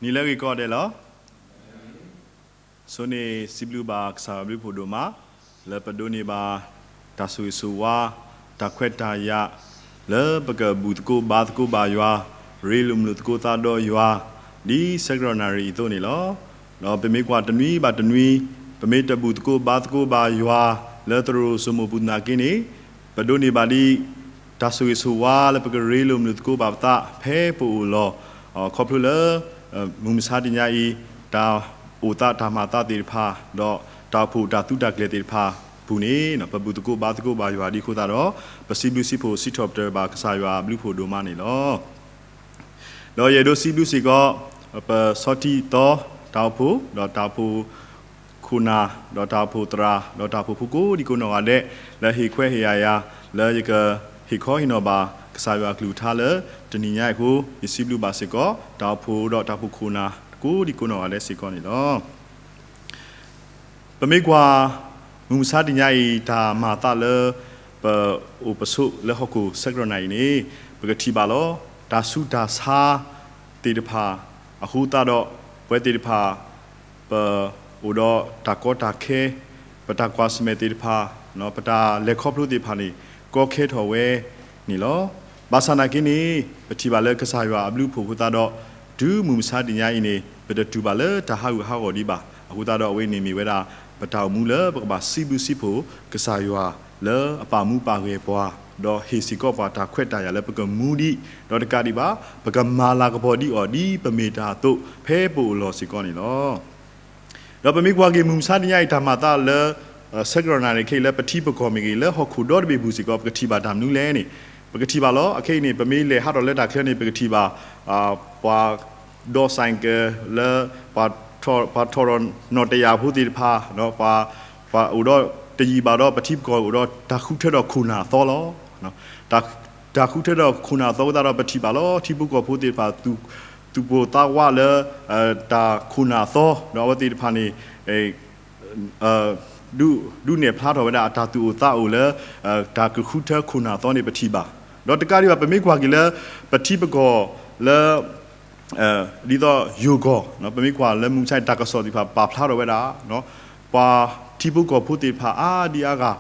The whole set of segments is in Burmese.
นี่เลิกอีกก็ได้เหรอส่วนนี้สิบลูบาสาวบิพูดมาแล้วประดูนี่บาตาสุยสุวาตาเควตายะแล้วประกอบบุตรกูบาตกูบายว่ารีลุมลุตกูตาโดยว่าดีเซกรนารีตัวนี้เหรอเราเป็นมีกว่าตันวีบาตันวีเป็นมีตบุตรกูบาตกูบายว่าแล้วตรูสมุปุนากินีประดูนี่บาดีตาสุยสุวาแล้วประกอบรีลุมลุตกูบาตาเพปูลอขอบคุณเลยมุมสาดิญาอีตาอุตตามาตาติรพาดอตาผูตาตุตาเกลติรพาผู้นี้นะปะบุตรกูบาตกูบายว่าดีโคตาดอปะซิบลุสิโพซิทอปเตอร์บากษายว่าบลุโพโดมานี่ลอแล้วเยโดซิบลุสิก็ปะสอติตอตาผูดอตาผูคุณาดอตาผูตราดอตาผูผู้กูดิโกนอเดและฮิเควเฮียยาแล้วยก็ฮิคอฮิโนบากษายว่ากลูทาเลตนิญาคูยิซิบลุบาสิก็ตาผูดอตาผูคุณากูดิโกนอเดสิก็นี่ลอปะมิกว่ามุมสาดิญาอีตามาตาเลปะอุปสุเลหกูเซกรนัยนี่ปะกติบาโลตาสุตาสาติดพาอหูตาดอเวติดพาปะอุดอตากอตาเคปะตากวาสเมติดพาเนาะปะตาเลขอบลุติพานี่ก็เคทอเวนี่ลอบาสนากินีปะติบาเลกษายว่าบลูผูกุตาดอดูมุมสาดิญาอีนี่ปะตตูบาเลตาฮาอุฮาโอดิบาอหูตาดอเวนี่มีเวลาปะตาวมูเลปะบาซิบุซิโพกษายว่าเลอปามูปาเรปวาดอเฮซิก็ปาตาเควตายาเลปะกมูดีดอตกาดิบาปะกมาลากบอดีออดีปะเมตาโตเพปูลอสิกอนี่ลอดอปะมิกวาเกมุมซาดิญาอิตามาตาเลเซกรนาเรเคเลปะทิปกอมิเกเลฮอคูดอดเบบูสิกอปะกติบาดามนูเลนี่ปะกติบาลออเคนี่ปะมีเลฮาดอเลตาเคนี่ปะกติบาปาดอไซงเกเลปาปาทอรนอตยาผู้ติดพาเนาะปาอุดอตยีบาดอปฏิบกออุดอตาคุเทดอคุณาตอลอเนาะตาคุเทดอคุณาตอตาดอปฏิบาลอที่บุกอผู้ติดพาตุโบตาวาเลตาคุณาตอเนาะวติดพานี่ดูเนี่ยพลาดเอาไว้ได้ตาตุตาอุเลตาคุเทคุณาตอนี่ปฏิบาดอตกาดิบาเป็นไม่กว่ากิเลปฏิบกอเลดีต่อยูโกเนาะเป็นมีกว่าแล้วมุงใช้ตากระสอบที่ปาพลาดเอาไว้ละเนาะปาที่บุกก็พูดติดพาดีอากา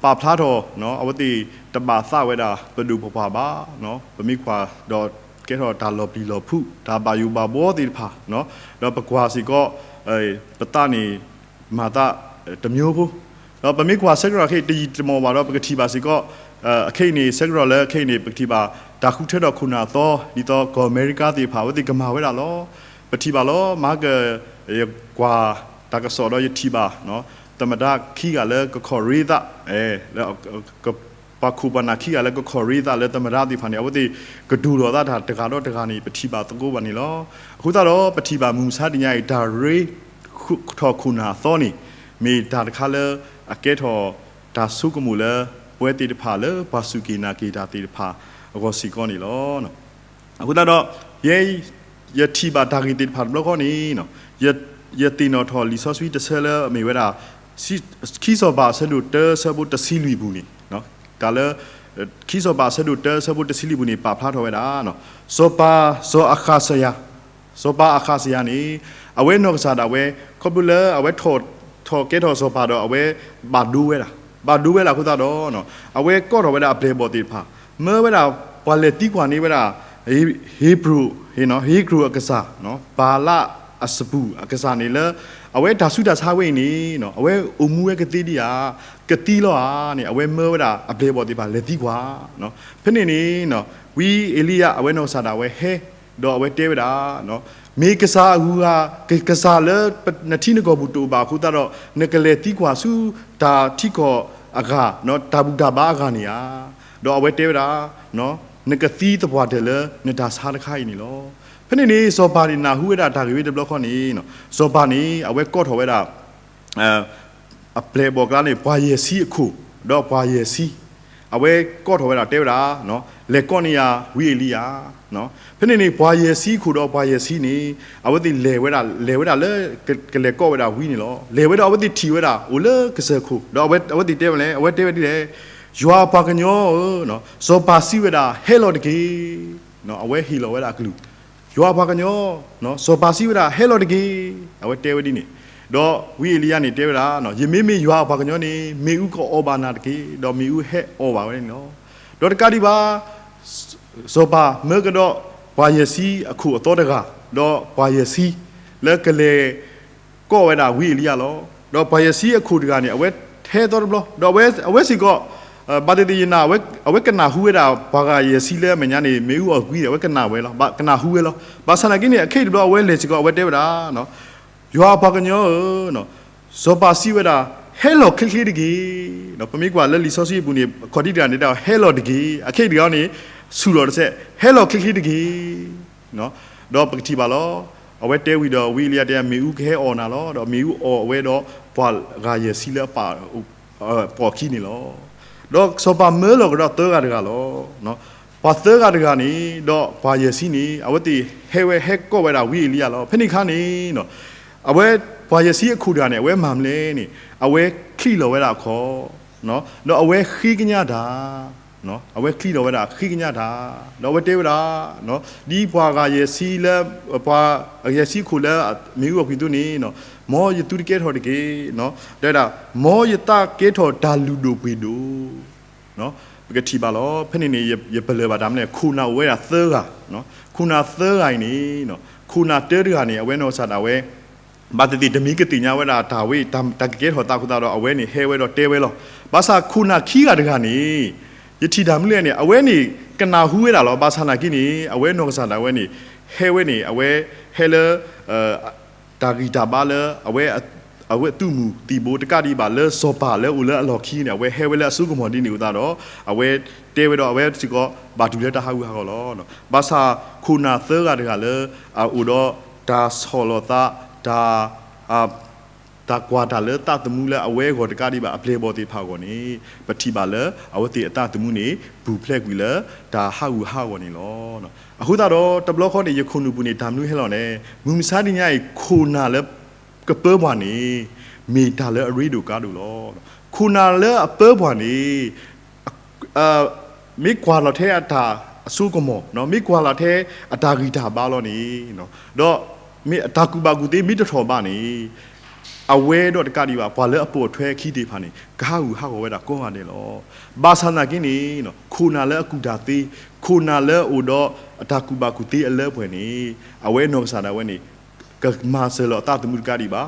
ปาพลาดเนาะเอาไว้ตีตบาซ่าไว้ละไปดูพอบ้าเนาะเป็นมีกว่าดอเกทอตาลบลีลผู้ตาบายูบาโบติดพาเนาะแล้วประกว่าสิก็ปตานี่มาตาตะมิวผู้แล้วเป็นมีกว่าเซกราเคตีจมอว่าเราปกติบาสิก็เคนี่เซกราเลเคนี่ปกติบาตาคุเทดอคุณาโตดีต่อก็อเมริกาตีพาวติกมาไว้ละล้อปฏิบาล้อมาเกกว่าตากสอดอยทีบาเนาะธรรมดาขี้กันเลยก็คอรีดะแล้วก็ปาคูปนาขี้กันเลยก็คอรีดะแล้วธรรมดาตีพันเนี่ยว่าตีก็ดูรอได้ตะการตะการนี่ปฏิบาตะกูวันนี้ล้อคุณตาล้อปฏิบามุมซาดิญาอิตาเรทอคุณาโตนี่มีตาคาเลอเกทอตาสุกมูเลเวติดพาเลปาสุกินากีตาติดพาก็สิก้อนนี่ล้อเนาะคุณตาดอเยทีบาตากิติดผัดบล็อกข้อนี้เนาะเยตีนอทอลิซอสวิตเซเลมีเวลาคีโซบาสะดุดเตอร์สะบุตซิลิบุนี่เนาะกาเลคีโซบาสะดุดเตอร์สะบุตซิลิบุนี่ปาพลาดเอาไว้ละเนาะโซอาคาเซียนี่เอาไว้นอกซาดเอาไว้คอบุเลเอาไว้ทอเกทอโซปาดเอาไว้บาดูเวลาคุณตาดอเนาะเอาไว้ก็เอาไว้ละเปลบอติดพาเมื่อเวลาปาเลติกว่านี้เวลาฮีบรูเนาะฮีบรูอักษรเนาะปาละอัสบูอักษรนี่ละเอาไว้ดาสุดาซาเวนี่เนาะเอาไว้อุมูเวกติดิยากติล้อเนี่ยเอาไว้เมื่อเวลาอัปเดตบอติปาเลติกว่าเนาะเพื่อนนี่เนาะวีเอลียาเอาไว้นอซาดาไว้เฮดอเอาไว้เทวดาเนาะมีกษาหัวกษาเลนาทีนกบุตุบาคุตาดอนกเลติกว่าสุตาที่ก็อากาเนาะตาบุดาบาอากาเนี่ยดอเอาไว้เทวดาเนาะนกตีตบวาเดลเนดาสาดไข่นี่ล้อเพื่อนนี่โซบานีนาหูเวดาตากิวิดบล็อกข้อนี้เนาะโซบานีเอาไว้กอดเอาไว้ดาอัปเปลบอกแล้วนี่ปายเยซีคูดอกปายเยซีเอาไว้กอดเอาไว้ดาเทวดาเนาะเลกอนิยาวิเอลียาเนาะเพื่อนนี่ปายเยซีคูดอกปายเยซีนี่เอาไว้ติเลเวดาเลยกเลกอเวดาวินี่ล้อเลเวดาเอาไว้ติทีเวดาโอเลกเซคูดอกเอาไว้ติเทวเลยเอาไว้เทวดิเลยยัวปากญอเนาะโซปาซิเวดาเฮโลดกีเนาะเอาไว้ฮีโลเวดากลู ย ยัวพากันย่อเนาะโซบาซิเวดาเฮโลดกีเอาไว้เตวดีนี่ดอวิเลียนี่เตวดาเนาะยมิยัวพากันย่อนี่มีอุก็อบานาดกีดอมีอุเฮอบาเวเนาะดอตกาดิบาโซบาเมื่อก็ดอวายซีอคูอโตดกาดอวายซีแล้วก็เลยก็เวดาวิเลียลอดอวายซีอคูดกานี่เอาไว้เทตอดบลดอเอาไว้สิก็บัดนี้นะเอาไว้กันนาหัวดาปากายสีเล่มันยันนี่ไม่รู้ว่ากุยเอาไว้กันนาไว้ละบกันนาหัวละบาสนากินี่แค่ดูเอาไว้เลยสิก็เอาไว้เดี๋ยวดาเนาะยัวปากกันเนาะเนาะโซบาสีเวดาเฮลโลคลิกดิกีเนาะพอมีกว่าเลยลิซอสีบุญนี่คอดีดานี่ดาเฮลโลดิกีแค่เดียวนี่สู้รอดเสเฮลโลคลิกดิกีเนาะดอปกติบาลอเอาไว้เตวิดอวิเลียเดียมีอุแค่ออนาลอดอมีอุอเอาไว้ดอปาลายสีเล่ปาปอขี้นี่ลอดอกสบายเมื่อเราก็ดอกเตอร์กันกันล้อเนาะพอเตอร์กันกันนี่ดอกพายสีนี่เอาไว้ที่เฮเวเฮก็ไว้ดาวิเลียล้อเพนิคันนี่เนาะเอาไว้พายสีคู่เดียวเนี่ยเอาไว้มามเล่นี่เอาไว้ขี้เราไว้ดาคอเนาะแล้วเอาไว้ขี้กันยาดาเนาะเอาไว้ขี้เราไว้ดาขี้กันยาดาเราไว้เทวดาเนาะดีพากายสีแล้วพายสีคู่แล้วมีว่าคิดตัวนี้เนาะมออยู่ตุรกีทอดเกเนาะเดี๋ยวมออยู่ตาเกทอดาลูดูปิดูเนาะปกติบาล้อเพื่อนนี่อย่าเปลือยบาดำเนี่ยคุณเอาไว้เสือเนาะคุณเอาเสือไอ้นี่เนาะคุณเอาเตอร์นี่เอาไว้โนสัตเอาไว้บาดติดมีกติญาไว้ดาทาวิตาเกทอดตาคุณตาเอาไว้นี่เฮไว้ดอเตไว้หรอภาษาคุณเอาขี้กันกันนี่ยทีดำเรื่องเนี่ยเอาไว้นี่กันนาหูไว้ดาล้อบาษาหนักนี่เอาไว้โนสัตเอาไว้นี่เฮไว้นี่เอาไว้เฮเลตากีตาบาเลเอาไว้ตู้มูตีโบตกาดีบาเลโซปาเลอุเลอลอคีเนี่ยเอาไว้เฮเวเลสุกมอดีนี่อุตาดอเอาไว้เตเวดอเอาไว้สิก็บาดูเลตาฮาอูฮากอลอเนาะบาซาคูนาเซกาดกาเลอาอุดอตาโซโลตาตากวาดาเลตาตมูเลเอาไว้กอตกาดีบาเพลย์บอติพากอนี่ปฏิบาเลเอาไว้ติตาตมูนี่บูเพลกวิเลตาฮาอูฮากอนี่ลอเนาะအခုတော့တဘလခေါ်နေရခုန်လူပူနေဒါမျိုးဟဲလောနဲ့မူမစားတင်ညိုင်ခုနာလဲကပဘွားနေမိဒါလဲအရီဒိုကားတို့လောခုနာလဲအပဘွားနေမိကွာလထဲအတာအဆုကမောနော်မိကွာလထဲအတာဂီတာပါလောနေနော်တော့မိအတာကူပါကူတေးမိတထော်ပါနေအဝဲတော့တကတိပါဘာလဲအပေါ်ထွဲခီးတေးဖာနေဂါဟုဟာကိုဝဲတာကောဟာတယ်လောဘာသာနာကင်းနေနော်ခုနာလဲအကူတာသေးခုနာလဲအိုတော့အတာကူပါကူတေးအလဲဖွယ်နေအဝဲနော်စာတာဝဲနေကမာဆလောတာတမှုကတိပါ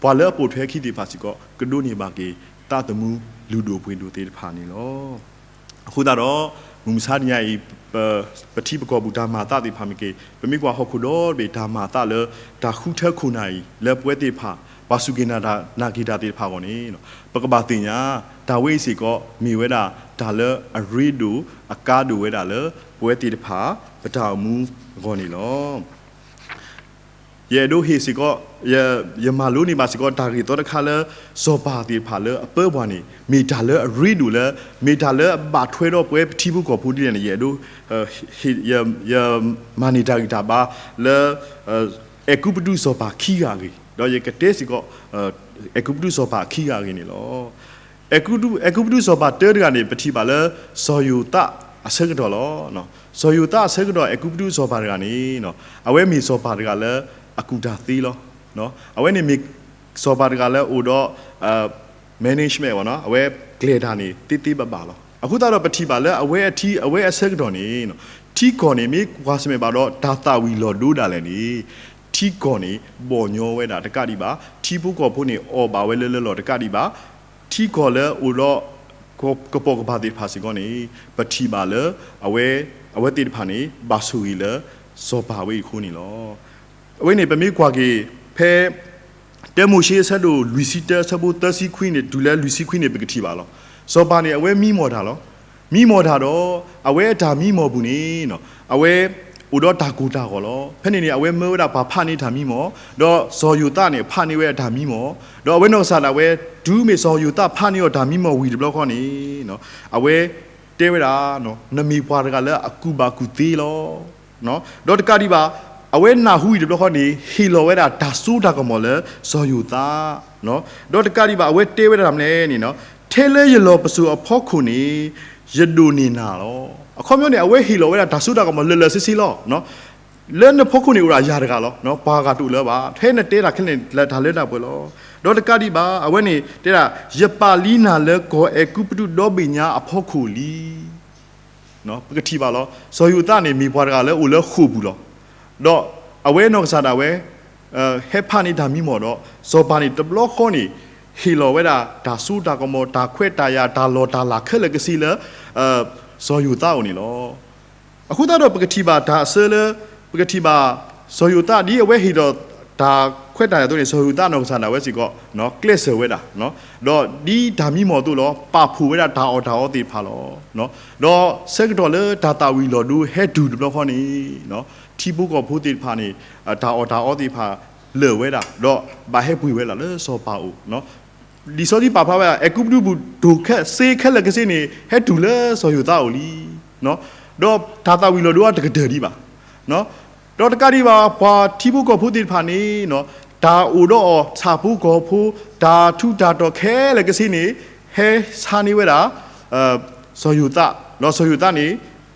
ဘာလဲအပေါ်ထွဲခီးတေးဖာစီကောကဒိုနေပါကေတာတမှုလူဒိုဖွင့်ဒိုတေးဖာနေလောအခုတော့မူမစားညိုင်ပတိပကောဘူဒါမာတာတေးဖာမကေပမိကွာဟခုတော့ဘေဒါမာတာလဲဒါခုထက်ခုနိုင်လဲပွဲတေးဖာဝါစုကေနာနာဂီတာတေဖာကောနေနော်ပကဘာတင်ညာဒါဝိစီကောမိဝဲတာဒါလအရီဒူအကာဒူဝဲတာလပွဲတေဖာပတောင်မူကောနေလောယေဒိုဟီစီကောယမလူနီမာစီကောဒါဂီတော့တခါလဇောပါတေဖာလအပွဲဘွားနေမိဒါလအရီဒူလမိဒါလဘာထွဲတော့ပွဲပတိဘူးကောဖူးတည်နေယေဒိုယမာနီဒါဂီတာဘာလအကူပဒူဇောပါခီယာဂီတော့ရကတဲ့စီကောအကူပဒုစောပါခီရကင်းနေလောအကူပဒုစောပါတဲကနေပတိပါလဲဇောယူတာအစကတော့လောနော်ဇောယူတာအစကတော့အကူပဒုစောပါကနေနော်အဝဲမီစောပါကလည်းအကူတာသီလောနော်အဝဲနေမီစောပါကလည်းအိုတော့management ပေါ့နော်အဝဲ glider နေတိပပါလောအခုတော့ပတိပါလဲအဝဲအစကတော့နေနော်တီကောနေမီကွာစမေပါတော့ data ဝီလောဒိုးတာလည်းနေทีก่อนนี่บ่อညောไว้တာတကတိပါทีပုကောဖို့နေအော်ပါဝဲလဲလောတကတိပါทีก่อนလဲအိုတော့ကပောကဘာတိဖာစီကောနေပတိပါလဲအဝဲတိဖာနေဘာဆူရီလဲစောပါဝဲခုနေလောအဝဲနေပမေကွာကေဖဲတဲမိုရှိဆက်တို့လူစီတဲဆဘူတစီခွင်းနေဒူလဲလူစီခွင်းနေပကတိပါလောစောပါနေအဝဲမိမော်တာလောမိမော်တာတော့အဝဲဒါမိမော်ဘူးနေနော်အဝဲอุดอตากูตาก็ลอเพ่นนี่เอาไว้เมื่อว่าพานี่ถามีหมอดอซอยูตาเนี่ยพานี่เว้ถามีหมอดอเอาไว้นอซาละเว้ดูเมซอยูตาพานี่อถามีหมอวีดบล็อกข้อนี้เนาะเอาไว้เตเวดาเนาะนมีพวาตะกะละอะกูบากูตีลอเนาะดอตะกะดิบาเอาไว้นาหูวีดบล็อกข้อนี้ฮีโลเวดาดาซูตาก็หมอleซอยูตาเนาะดอตะกะดิบาเอาไว้เตเวดามเลยนี่เนาะเทเลยโลปสุอพอခုนี่ยดูนี่นาลอအခေါမျိုးနေအဝဲဟီလောဝဲတာဒါဆုတာကမလွယ်လွယ်စစ်စစ်လောနော် เล่นพวกคุณอยู่รายาร์กันหรอเนาะปากาตุเลบ้าเท่นเตะรักเล่นเล่นทะเลดับไปแล้วดอตการดีบ้าเอาไว้นี่เตะระเยปาลีนาเลก็เอกุปตุดอบิญญาอพอคูลีเนาะปกติบ้าแล้วสอยุตานี่มีพอร์กันแล้วอุเลคูบุลดอเอาไว้นอกจากเอาไว้เฮปานี่ดามีหมดดอโซปานี่ตบล็อกคนนี่ฮิโลเวดาดาสูดากโมดาเควตายาดาโลดาลาเคเลกซีเลสอยุตาอุนี่ลအခုတော့ပကတိပါဒါဆဲလပကတိပါဆိုယူတာဒီအဝဲဟီတော့ဒါခွက်တာရတော့ဆိုယူတာနော်ဆန္ဒဝဲစီကောနော်ကလစ်ဆဝဲတာနော်တော့ဒီဒါမီမော်တို့လောပါဖူဝဲတာဒါအော်တိဖာလောနော်တော့စက်တော်လေဒါတာဝီလောဒူဟက်ဒူဘလောခေါနီနော်တီဘူကောဖူတိဖာနီဒါအော်တိဖာလေဝဲတာတော့ဘာဟက်ပူဝဲလာလေစောပါဦးနော်ဒီစောဒီပါဖာဝဲအကူပဒူဘူဒိုခက်စေခက်လကစနေဟက်ဒူလေဆိုယူတာဦးလီနော်တော့ဒါတာဝီလောတို့ကတကယ်ဒီပါနော်တော့တကယ်ဒီပါဘာတီဘူးကောဖူတိဖာနေနော်ဒါအိုတော့ခြာဖူကောဖူဒါထူဒါတော့ခဲလေကစီနေဟဲစာနေဝဲတာဆိုယူတာနော်ဆိုယူတာနေ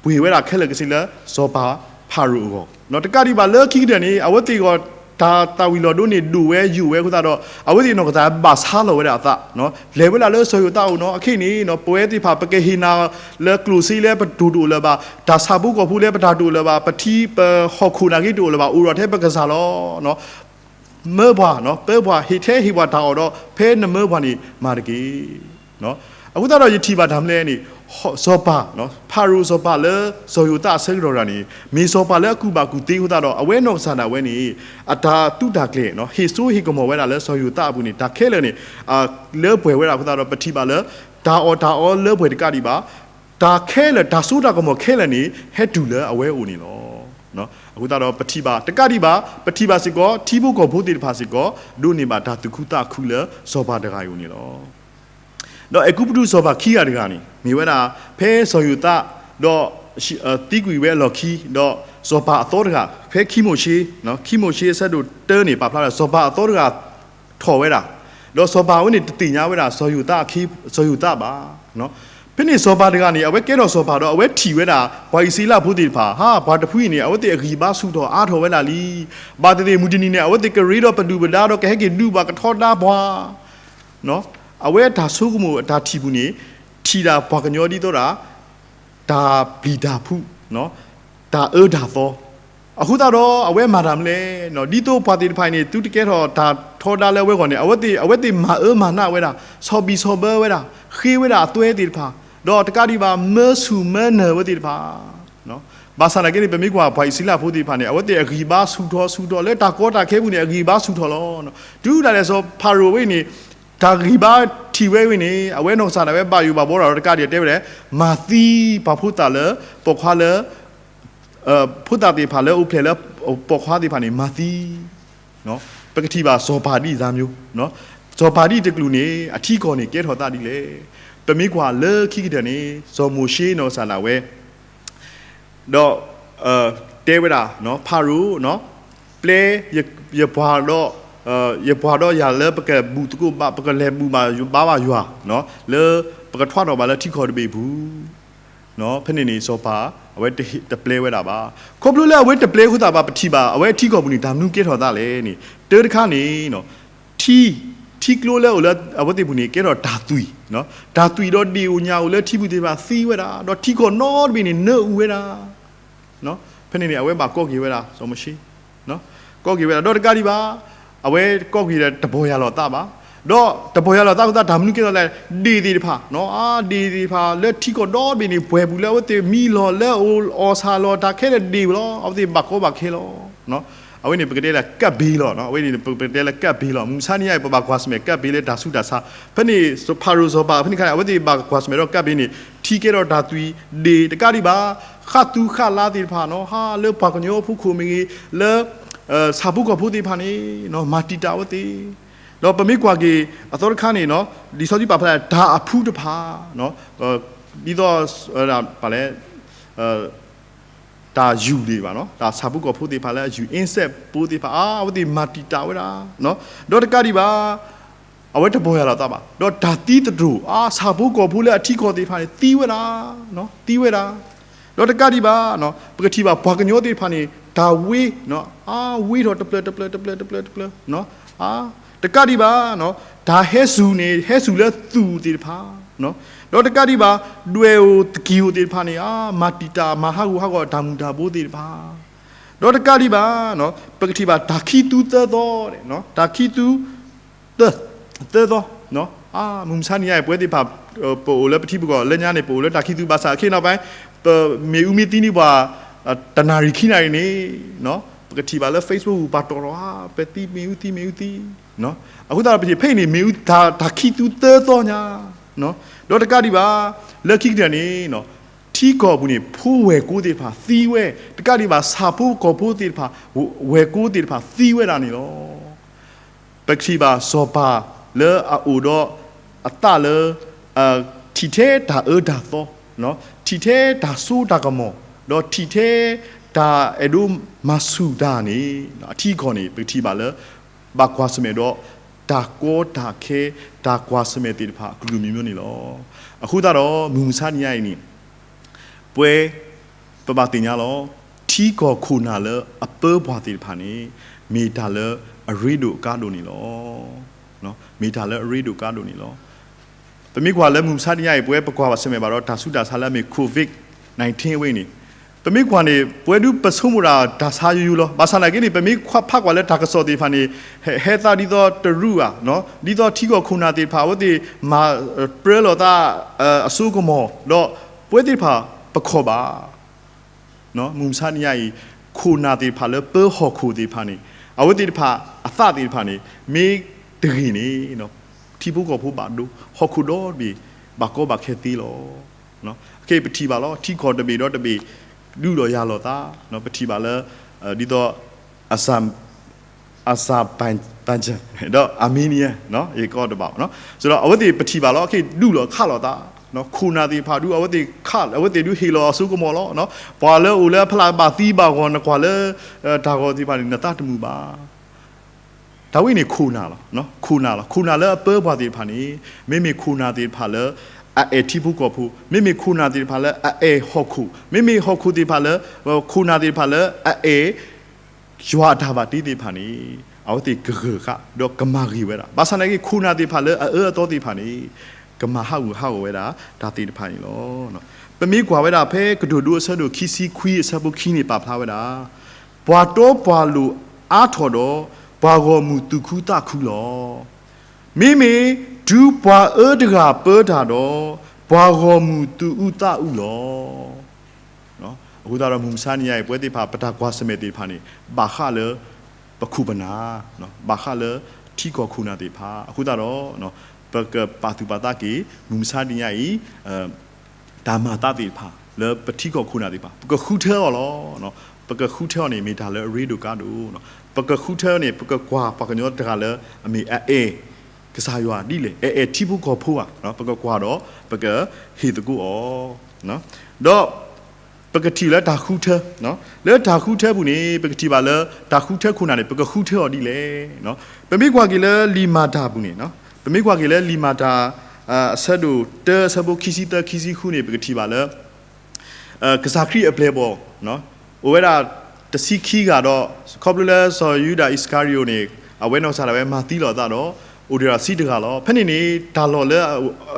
ဘွေဝဲတာခဲလေကစီလဲစောပါဖာရူကောနော်တကယ်ဒီပါလဲခိတဲ့နေအဝတိကောဒါတာဝီလောတို့နေဒူဝဲယူဝဲခုသာတော့အဝတိနော်ကစားဘာစားလောဝဲတာသနော်လေဝဲလာလဲဆိုယူတာဦးနော်အခုနေနော်ပွဲတိဖာပကေဟီနာလဲကလူစီလဲပဒူဒူလဲပါဒါစာဘူးကောဖူလဲပဒါဒူလဲပါပတိပဟောခုနာကိတူလဲပါဦးရောထဲပကစားလောနော်မဲဘွားနော်ပဲဘွားဟီထဲဟီဘွားဒါတော့ဖဲနမဲဘွားနေမာတကီနော်အခုသာတော့ယတိပါဒါမလဲနေစောပါနော်ဖာရူစောပါလဲဆိုယူတာဆဲကြော်ရာနေမီစောပါလဲအခုပါကူတေးခုသာတော့အဝဲနော်ဆန္ဒဝဲနေအတာတူတာကလေနော်ဟီဆိုဟီကမောဝဲတာလဲဆိုယူတာဘူးနေဒါခဲလဲနေလဲဘွယ်ဝဲတာခုသာတော့ပတိပါလဲဒါအော်လဲဘွယ်တကတိပါဒါခဲလဲဒါဆိုတာကမောခဲလဲနေဟက်တူလဲအဝဲဦးနေလောနော်အခုတော့ပတိပါတကတိပါပတိပါစီကောတီဘူးကောဘုတိဖာစီကောဒုနေပါဒါတခုတာခုလဲစောပါတကယူနေလောတော့အခုပဒုစောပါခီရတကနေမိဝဲတာဖဲဆိုယူတာတော့တီကွေဝဲလော်ခီတော့စောပါအတော်တကဖဲခီမိုရှိနော်ခီမိုရှိဆက်တို့တဲနေပါဖလာစောပါအတော်တကထော်ဝဲတာတော့စောပါဝင်းနေတင်ညာဝဲတာစောယူတာခီစောယူတာပါနော်ဖိနေစောပါတကနေအဝဲကဲတော့စောပါတော့အဝဲထီဝဲတာဘွာီစီလာဖူတီဖာဟာဘာတဖွေးနေအဝဲတေအဂီပါဆုတော့အားထော်ဝဲလာလီဘာတေမူတီနီနေအဝဲတေကရီတော့ပဒူပဒါတော့ကဲကေဒူပါကထော်တာဘွာနော်အဝဲဒါဆုကမှုဒါထီဘူးနေထီတာဘာကညောဒီတော့ဒါဘီဒါဖုနော်ဒါဒါသောအခုတော့အဝဲမာရမ်လေနော်ဒီတော့ပါတီဖိုင်နေသူတကယ်တော့ဒါထော်တာလဲဝဲခေါ်နေအဝဲတေမာနာဝဲတာဆော်ဘီဆော်ဘဝဲတာခေဝဲတာအသွဲတီဖာတော့တကတိပါမဲဆူမဲနဝဲတီဖာနော်ဘာသာနာကေပမိကွာဘိုင်စီလာဖို့တီဖာနေအဝဲတေအဂီဘာဆူတော်လဲတာကောတာခဲဘူးနေအဂီဘာဆူတော်လောနော်ဒူလာလဲဆိုဖာရိုဝဲနေဒါဂီဘာတီဝဲဝင်းနေအဝဲနော်ဆာနာပဲပါယူပါဘောတော်တကတိတဲပဲမာသီဘာဖုတာလဲပေါခွာလဲဖုတာတီဖာလဲဥဖလေလဲပေါခွာတီဖာနေမာသီနော်ပကတိပါဇောပါတိသားမျိုးနော်ဇောပါတိတကလူနေအထီကောနေကဲထော်တာဒီလေပမိကွာလဲခိကတဲ့နေဇောမိုရှိနော်ဆာနာဝဲတော့တဲဝဲတာနော်ဖာရူနော်ပလေရဘွာတော့ရဘွာတော့ရလဲပကဘူးတကူပကလဲဘူးမှာဘာရွာနော်လဲပကထွားတော့ပါလဲထိခေါ်တပေဘူးနော်ဖနေနေစောပါအဝဲတပလေဝဲတာပါခေါပလူလဲအဝဲတပလေခုတာပါပတိပါအဝဲထိခေါ်ဘူးနေဒါမနုကဲထော်တာလေနေတေတခါနေနော်ထီကလိုလဲအဝတ်တိဘူးနေကဲတော့ဓာသွီနော်ဓာသွီတော့ဒီဦးညာဦးလဲထီဘူးတေပါသီးဝဲတာတော့ထီခေါ်နော်ဘီနေနဲဦးဝဲတာနော်ဖနေနေအဝဲပါကော့ကြီးဝဲတာစောမရှိနော်ကော့ကြီးဝဲတာတော့တကတိပါအဝဲကော့ကြီးတဲ့တဘောရလောတာပါတော့တဘောရလောတာကဒါမနုကဲတော့လဲဒီဖာနော်ဒီဖာလက်ထီခေါ်တော့ဘီနေဘွယ်ဘူးလဲဝတ်တေမီလောလဲအော်ဆာလောတာခဲတဲ့ဒီလောအဝတိဘကောဘခဲလောနော်အဝိနေပကတဲ့လကပ်ဘီလောနော်အဝိနေပကတဲ့လကပ်ဘီလောမူဆာနီယပကွာစမေကပ်ဘီလေဒါဆုဒါစာဖနိဆိုဖာရိုဇောပါဖနိခါအဝတိဘကွာစမေတော့ကပ်ဘီနေထီကေတော့ဒါသွီဒီတကတိပါခတ်တူခလာတိဖာနော်ဟာလေပကညောဖုခုမီလေစာဘူးကဖုတိဖာနေနော်မာတီတာဝတိတော့ပမိကွာကေအသောခါနေနော်ဒီစောတိပါဖလာဒါအဖူးတဖာနော်ဒီတော့ပါလေဒါယူလေးပါနော်ဒါစာပုကောဖို့တေဖာလဲယူအင်းဆက်ပိုးတေဖာဝတိမာတီတာဝဲတာနော်တော့တကတိပါအဝဲတဘောရလာတာပါတော့ဒါတီးတူစာပုကောဖို့လဲအထီကောတေဖာနေတီးဝဲတာနော်တီးဝဲတာ တော့တကတိပါနော်ပကတိပါဘွာကညောတိဖာနေဒါဝေးနော်ဝေးတော့တပလနော်တကတိပါနော်ဒါဟဲဆူနေဟဲဆူလဲသူတိဖာနော်တော့တကတိပါတွေ့ဟိုတကီဟိုတိဖာနေမာတီတာမဟာဟူဟာကောဒါမူဒါဘိုးတိဖာတော့တကတိပါနော်ပကတိပါဒါခီတူသတော်တဲ့နော်ဒါခီတူသတော်နော်မုံဆာနီရဲ့ပွဲတိဖာပိုလဲပတိဘကောလက်ညာနေပိုလဲဒါခီတူပါစာခေနောက်ပိုင်းမေဦးမီတီနီပါတနာရီခိနိုင်နေနော်ပကတိပါလဲ Facebook ပါတော်တော့ပတိမေဦးတီနော်အခုတော့ပတိဖိတ်နေမေဦးဒါခီတူသတော်ညာနော်တော့တကတိပါလက်ခိတဲ့နေနော်ထီကောဘူးနေဖိုးဝဲကိုတိဖာသီးဝဲတကတိပါစာဖို့ကောဖို့တိဖာဝဲကိုတိဖာသီးဝဲတာနေလောပကတိပါစောပါလဲအိုတော့အတလဲတီထဲဒါဒါသောနော်တီထဲဒါဆူဒါကမောတော့တီထဲဒါအဲ့ဒိုမဆူဒါနေအထီခေါ်နေပကတိပါလဲဘာကွာစမဲတော့ဒါကိုဒါခဲဒါကွာစမဲတိဖာဂလူမျိုးနေလောအခုတော့မူမဆာနီယိုင်နေပွဲပပတင်ညာလောထီကောခုနာလအပေဘွာတိဖာနေမီတာလအရီဒိုကာဒိုနီလောနော်မီတာလအရီဒိုကာဒိုနီလောပမိကွာလဲမူဆာနီယိုင်ပွဲပကွာပါစမဲပါတော့ဒါဆုဒါဆာလာမေကိုဗစ်-19 ဝိနေပမိကွာနေပွဲဒုပဆုံမရာဒါဆာယူလောဘာဆာနာကိနေပမိခွဖကွာလဲဒါကစောတိဖာနေဟဲသာဒီတော့တရူနော်ဒီတော့ထီကောခုနာတိဖာဝတိမာပရလောတာအဆုကမောတော့ပွဲတိဖာပခောပါနော်မုံဆာနီယိုင်ခုနာတိဖာလဲပေဟောခုတိဖာနေအဝတိဖာအသတိဖာနေမေတရီနေနော်ထီပုကောဖို့ပါဒုဟောခုတော့ဘီဘာကောဘာခဲတီလောနော်အကေပတိပါလောထီခေါ်တဘီတော့တဘီလူတော့ရလောတာနော်ပတိပါလဲဒီတော့အဆမ်ပန်ချတော့အာမီနီးယားနော်ရေကောတပါနော်ဆိုတော့အဝတိပတိပါလောအကေလူလောခလောတာနော်ခုနာတိဖာဒူအဝတိခအဝတိဒူဟီလောဆုကမောလောနော်ဘွာလဲဦးလဲဖလာပါသီးပါကောနကွာလဲဒါကောတိပါနတတမှုပါဒါဝိနေခုနာလောနော်ခုနာလဲအပေဘွာတိဖာနေမေခုနာတိဖာလဲအဲတီဖူကောဖူမေခုနာတိဖာလဲအဲဟောခုမေဟောခုတိဖာလဲခုနာတိဖာလဲအဲရွာတာပါတိဖာနေအဝတိဂဂခတော့ကမာရီဝဲတာဘာစနေခုနာတိဖာလဲတော်တိဖာနေကမဟာဝဲတာဒါတိတဖိုင်လောနော်ပမိကွာဝဲတာဖဲကဒိုဒိုဆဒိုခီစီခွီဆဘခီနေပါဖလာဝဲတာဘွာတော့ဘွာလူအားထော်တော့ဘွာကောမူတုခုတခုလောမိဒူဘွာတကပေတာတော့ဘွာကောမူတုဥတဥလောနော်အခုတော့မူဆာနီယိုင်ပွဲတိဖာပတာကွာစမေတိဖာနေဘာခလေပခုပနာနော်ဘာခလေထီကောခုနာတိဖာအခုတော့နော်ပကပါတူပါတာကီမူမဆာနီယိုင်ဒါမာတာတိဖာလေပတိကောခုနာတိဖာပကခုထဲလောနော်ပကခုထဲနေမိတာလေရီဒိုကာဒိုနော်ပကခုထဲနေပကကွာပကညောတကလေအမီကစားရွာဒီလေတီဘူးကောဖိုးနော်ပကကွာတော့ပကဟီတကူဩနော်တော့ပကတိလေဒါခုထဲနော်လေဒါခုထဲဘူးနေပကတိပါလေဒါခုထဲခုနာနေပကခုထဲော်ဒီလေနော်ပမိကွာကီလေလီမာတာဘူးနေနော်ပမိကွာကလေးလီမာတာအဆက်တို့တဲဆဘခီစီခုနေပကတိပါလဲကစားခရီအပလေဘောနော်ဟိုဝဲတာတစီခီကတော့ကော်ပလူလာဆိုယူဒါအစ္စကာရီယိုနေအဝဲနော်စားတာပဲမာတီလောတာတော့အိုဒီရာစီတကလောဖက်နေဒါလောလဲ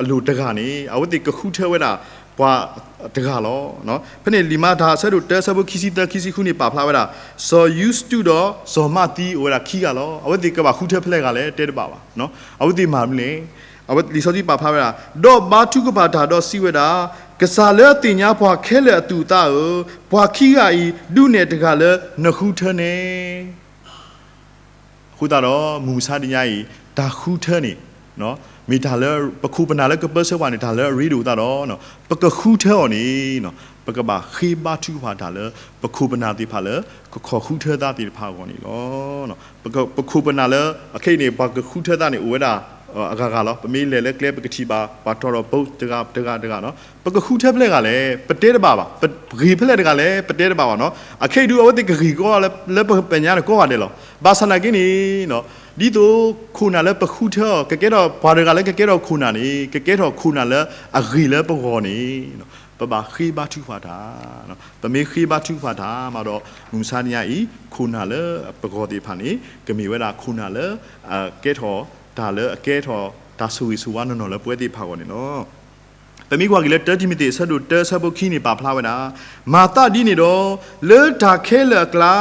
အလူတကနေအဝတိကခုထဲဝဲတာဘွာတကလောနော်ဖက်နေလီမာတာဆက်တို့တဲဆဘခီစီခုနေပါဖလာဝဲတာ so used to တော့ so မတီဝဲတာခီကလောအဝတိကပါခုထဲဖလက်ကလည်းတဲတပါပါနော်အဝတိမာမလဲအဝတိလီစောကြီးပါဖလာဝဲတာတော့ဘာထုကပါတာတော့စီဝဲတာကစားလဲတင်ညာဘွာခဲလေအတူတာဘွာခီကဤဒုနဲ့တကလည်းနခုထနေခုတော့မူဆာတင်ညာဤဒါခုထနေနော်မိတာလဲပခုပနာလဲကပစဝါနေတာလဲရီဒိုတာတော့နော်ပကခုထဲော်နေနော်ပကပါခေဘာထုဖာတာလဲပခုပနာတိဖာလဲခေါ်ခုထဲတာတိဖာကောနေလောနော်ပခုပနာလဲအခိနေပကခုထဲတာနေဝဲတာအကာလောပမေးလဲကလဲပကတိပါဘာတော်ဘုတ်တကနော်ပကခုထဲပလက်ကလည်းပတဲတပါဂီဖလက်တကလည်းပတဲတပါနော်အခိဒူအဝတိဂီကောလဲပညာကောရတယ်လောဘာစနာကိနေနော်ဒီတော့ခုနာလဲပခုထဲကဲတော့ဘာတွေကလဲကဲတော့ခုနာနေကဲတော့ခုနာလဲအဂီလဲပကောနေနော်ပ ปะขีบาทุกฟาดาเนาะปะเมขีบาทุกฟาดามาดอมุมซานียอีคูนาเลปะกอติพันนี้ก็มีเวลาคูนาเลเกทอตาเลเกทอตาสุยสุวานนอเลป่วยติพากอนเนาะแต่มีกว่ากิเลเตอร์ที่มีติสะดุดเตอร์สะบุคีนี่ปาพลาเวนะมาตาดีนี่ดอเลตาเคเลกลา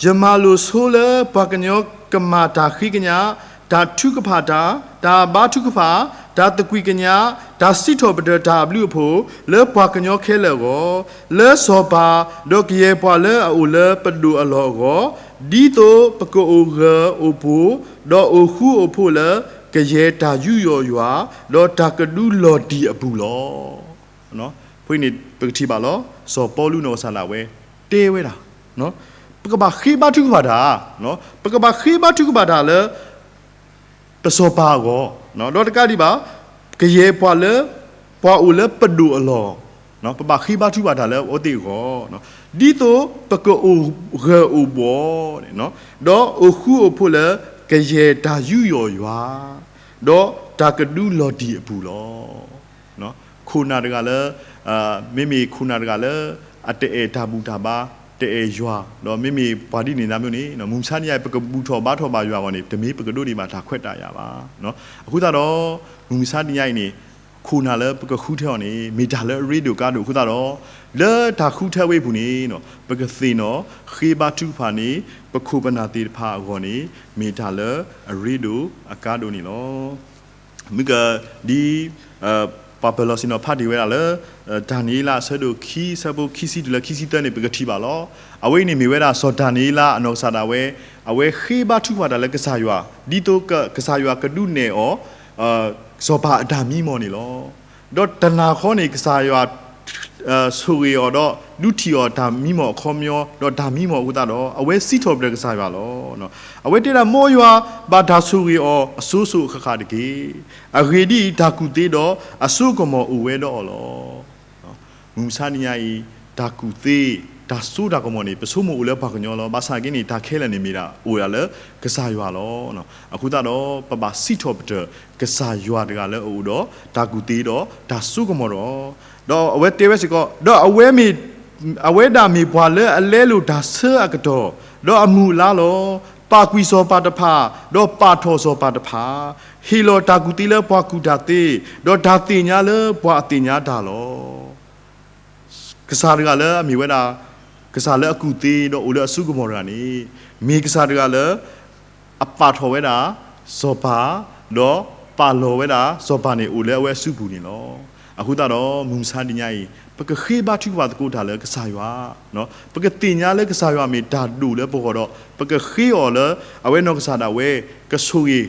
ยมาลุโซเลปะกันยกกมาตาขีกญาตาทุกพาตาตาบาทุกพาตาตะกุยกญาตาสิทอปเดตาบลูโพเลปะกันยกเคเลโกเลโซปาดอกเยปะเลอูเลปดูอโลโกดีโตปะโกโอเกโอปูดอโอคูโอพูเลกเยตายุยอยัวดอตากดูลอดีอบูลอเนาะพวกนี้ปกติบาลอสอปอลูโนซาลาเวเตเวดาเนาะปกบาขีบาทุกบาดาเนาะปกบาขีบาทุกบาดาเลปะโซปาโกเนาะดอตกาดิบากเยปอเลปออูเลปดูอลอเนาะปบาขีบาทุกบาดาเลโอติโกเนาะดีโตปกโอเกโอบอเนาะดอโอคูโอพูเลกเยตายุยอยัวดอตากดูลอดีอบูลอเนาะคูนาดกาเลไม่มีคูนาดกาเลอเตเอตาบูตาบาเตเอยัวดอไม่มีปาดีนี่นาမျိုးนี่เนาะมุมชานี่ปกบูทอบาทอบายัวกอนี่ตมีปกดูดีมาตาခွက်တာရပါเนาะအခုတော့มุมชานี่ใหญ่นี่คูนาเลปกคูเทอนี่มีดาเลรีดูกาดูအခုတော့လေတာခုထဲဝေးဘူးนี่เนาะปกซีเนาะခေบาทุဖာนี่ปกคูปนาติဖာกอนี่มีดาเลรีดูอากาดูนี่เนาะมิกดีปาเปลอสินอพาดีเวลาเลดานีลาเสดูคีซาบุคีซีดูลคีซีเตนี่ปกติบาลอเอาไว้นี่มีเวลาสอดานีลาอนอกซาดาเวเอาไว้ခေบาทุฟาดาเลกษายัวดีโตกษายัวกดูเนอซอบาดามีมอนี่ลอดอตนาขอนี่กษายัวสุริอดอดุทีอดามีมอคอมยอดอดามีมออุตาดอเอาไว้สิทอบเดกษายัวลอเนาะเอาไว้เตระมอยัวบาดาสุริออสุสุขะขาดกีอะเรดีดากุเตดออสุกมออุเวดอลอเนาะมุมซานียอีดากุเตดาสุดากมอนี่ปสุมุอุเลปากญอลอบาซากินี่ดาเคเลนี่มีดาอูยาเลกษายัวลอเนาะအခုတော့ပပสิทอบเดกษายัวดกาเลอูดอดากุเตดอดาสุกมอดอดอเอาไว้เตเวสิก็ดอเอาไว้มีเอาไว้ดามีบวาเลอเลลูดาเซอะกะดอดออมูลาลอปากุยโซปาตภาดอปาโทโซปาตภาฮีโลตากุติเลปวากุดาเตดอดาติญาเลปวาติญาดาลอกษาดกาเลมีเวดากษาเลอกุติดออุเลอสุกมอรานีมีกษาดกาเลอปาโทเวดาโซปาดอปาโลเวดาโซปานี่อุเลอเวสุบุนี่ลอအခုတော့မုံဆန်တညာကြီးပကခေဘထုဘာတကူတာလဲကစားရွာနော်ပကတင်ညာလဲကစားရွာမေဒါဒူလဲပေါ်တော့ပကခေော်လဲအဝဲနော်ကစားတာဝဲကဆူရီ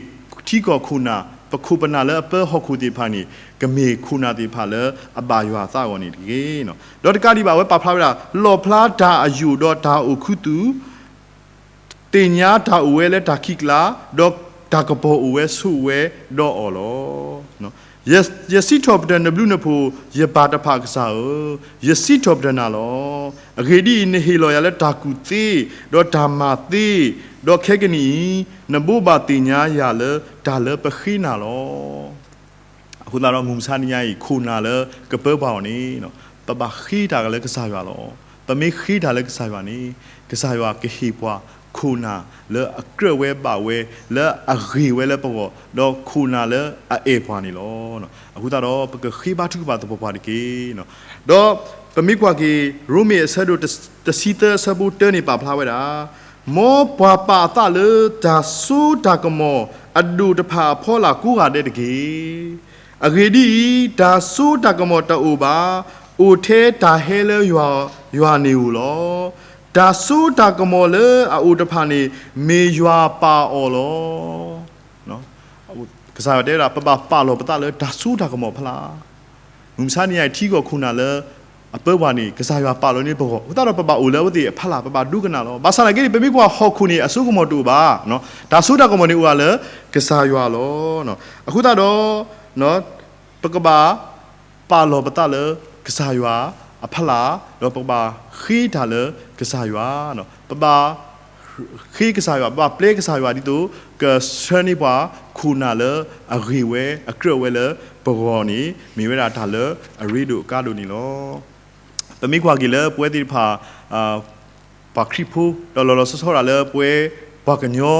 ထီကောခုနာပခုပနာလဲအပဟခုတိဖာနီကမေခုနာတိဖာလဲအပါရွာသကောနီဒီကေနော်ဒေါ်တကတိပါဝဲပါဖလာလော်ဖလာဒါအယူတော့ဒါအခုတူတင်ညာဒါအဝဲလဲဒါခိကလာတော့ဒါကပေါ်အဝဲဆုဝဲတော့အော်လောနော်yes top dan blue na pho ye ba ta pha ksa o yes top dan na lo agedi ni he lo ya le da ku ti do dhamma ti do khekani na bo ba ti nya ya le da le pa khi na lo အခုတော့မုံဆာနီယာကြီးခုနာလေကပပောင်းနေနော်ပပခိတာကလည်းကစားရွာလောပမေခိတာလည်းကစားရွာနေကစားရွာကဟိပွားခုနာလေအကရဝဲပါဝဲလေအဂီဝဲလေပေါ်တော့ခုနာလေအေပွားနေလောနော်အခုတော့ပကခိပါထုပါတော့ပွားဒီကေနော်တော့ပမိကွာကေရိုမီဆာဒိုတစီတဆဘူတနေပါဖလာဝဲတာမောပွာပါတလေဒါဆူတာကမောအဒူတဖာဖောလာကူကတဲ့တကေအဂေဒီဒါဆူတာကမောတူပါအိုထဲဒါဟဲလေရွာနေဦးလောဒါဆူတာကမောလေအိုတဖာနေမေရွာပါအော်လောနော်ကစားတဲ့တာပပါလောပတလေဒါဆူတာကမောဖလားမုံစားနေရထီကိုခုနာလေအပဝါနေကစားရွာပါလို့နေပေါ့ဟိုတော့ပအိုလေဝတိဖလားပဒုကနာလောဘာသာလာကေပမိကွာဟောခုနေအဆုကမောတူပါနော်ဒါဆူတာကမောနေဦးကလေကစားရွာလောနော်အခုတော့နော်ပကဘာပါလောပတလေကစားရွာအဖလာတော့ပကဘာခိတာလေကစားရွာနော်ပပခိကစားရွာပပလေကစားရွာဒီတူကစနီပွားခုနာလေအဂီဝဲအကရဝဲလေပဂောနီမိဝဲတာဒါလေအရီဒိုကာဒိုနီလော ปมีกว่ากิเลป่วยที่พาปากคริพูเราสอนอะไรป่วยปากกันยอ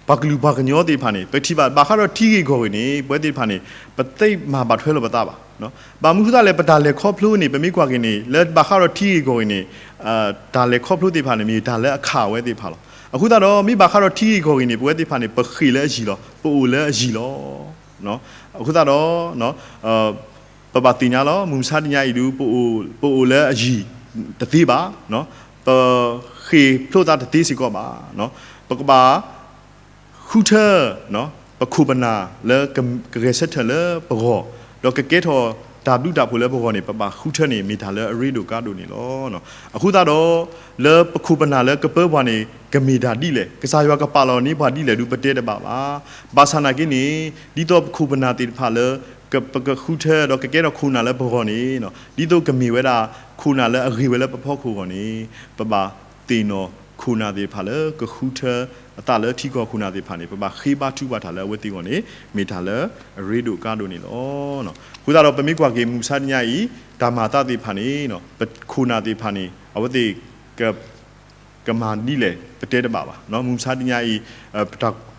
ปากลูปากกันยอที่พานี่ไปที่บาข้ารที่กี่คนนี่ป่วยที่พานี่ปะเต้มาบัดเทลบัตตาบ่เนาะบางมุขตาเลยปะตาเลยครอบพลูนี่ปมีกว่ากินี่แล้วบาข้ารที่กี่คนนี่ตาเลยครอบพลูที่พานี่มีตาเลยข่าวไว้ที่พาเราအခုတော့မိဘခါတော့ထီကိုင်းနေပွဲတိဖာနေပခိလဲအကြီးလောပူလဲအကြီးလောနော်အခုတော့နော်ပပတင်ညာလောမူဆာတင်ညာဤဒူပူလဲအကြီးတတိပါနော်ပခိဖလို့တာတတိစီကောပါနော်ပကပါခုထနော်ပခုပနာလဲကရေဆက်ထလဲပကောတော့ကကဲထောဒါဘူးတာဖို့လဲဘောကနေပပခုထနေမိတာလဲအရီဒိုကာဒိုနေလောနော်အခုတော့လဲပခုပနာလဲကပဲဘွားနေကမီဒါဒီလေကစားရွာကပါလော်နေဘာဒီလေဒူပတဲတပါပါဘာသာနာကိနေဒီတော့ခုပနာတိဖာလဲကပကခုထဲတော့ကကဲတော့ခုနာလဲဘောနေနော်ဒီတော့ကမီဝဲတာခုနာလဲအဂီဝဲလဲပဖောက်ခုကောနေပပတင်နော်ခုနာတိဖာလဲကခုထဲအတလဲထီကောခုနာတိဖာနေပပခေဘာတူပါထားလဲဝဲတိကောနေမိထားလဲရေဒိုကာဒိုနေလောနော်ခုတော့ပမိကွာကေမူဆာညဤဒါမာတတိဖာနေနော်ခုနာတိဖာနေအဝတိကမာနီလေပတဲတပါပါเนาะမူဆာတင်ညာဤ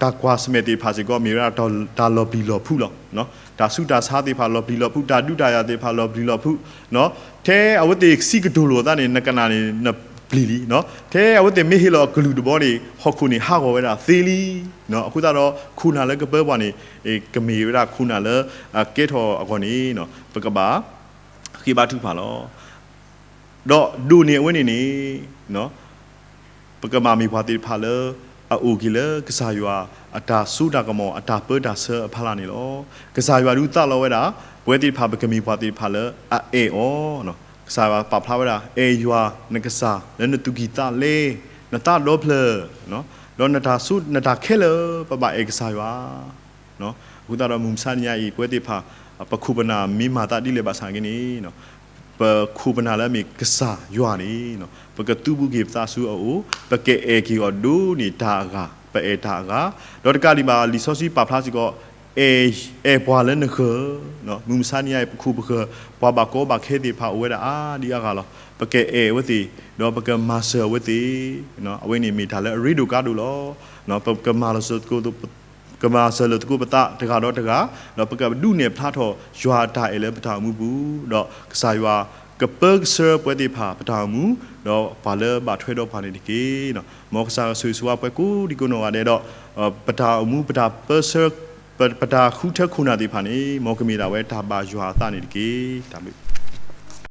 တာကွာစမေတီဖာစီကောမီရာဒါလော်ဘီလော်ဖူလောเนาะဒါစုတာစားတိဖာလော်ဘီလော်ဖူဒါဒုတာယာတိဖာလော်ဘီလော်ဖူเนาะတဲအဝတိစီကဒူလောတာနေနကနာနေဘလီလီเนาะတဲအဝတိမေဟီလောဂလူဒဘောနေဟောခုနေဟာကောဝဲတာသေလီเนาะအခုတော့ခုနာလဲကပဲဘွားနေကမီရာခုနာလဲကဲထောအကောနေเนาะပကပါခိဘာထုဖာလောတော့ဒူနေဝင်းနေเนาะปกมามีพาติพาเลอูกิเลกษายว่าอัตาสุดากมออัตาเปิดาเซพาลานี่ลอกษายว่าดูตาลอเวดาเวติพาปกมีพาติพาเลเออเนาะกษายว่าปะพลาเวดาเอยัวนกษาแล้วนตุกีตาเลนตาโลเพลเนาะแล้วนตาสุนตาเคเลปะบะเอกษายว่าเนาะกุตาดมุมซาญาอีเวติพาปะคูปนามีมาตาดิเลบาสากินีเนาะปะคูปนาแล้วมีกษายัวนี่เนาะปกตูบุกิบตาสูอูปกเอกิอดูนี่ตากาปเอตากาดอตกาลิบาลิซอซีปาพลาสิก็เอบวาเลนเคเนาะมุมซานี่ไอคูปเคปาบาโกบาเคติพาอเวดาดีอากาลปกเอวติดอปกมาเซอร์วติเนาะอเวนี่มีทาเลริดูกาดูลอเนาะปกมาลสกูตุกมาเซลตกูปตะตกาดอตกาเนาะปกดูเนี่ยพลาทอยัวตาเอเลปตามูบูเนาะกษายว่ากเปิกเซอร์ปฏิภาปตามูเนาะปาเลบาทเวดอพานิดิกีเนาะมอกซาสุยสัวปกูดิกุโนวาเดดอปตามูปตาเปเซอร์ปตาคูเทคูนาดิพานิมอกมีดาเวตาบายัวตานิดิกีตามิ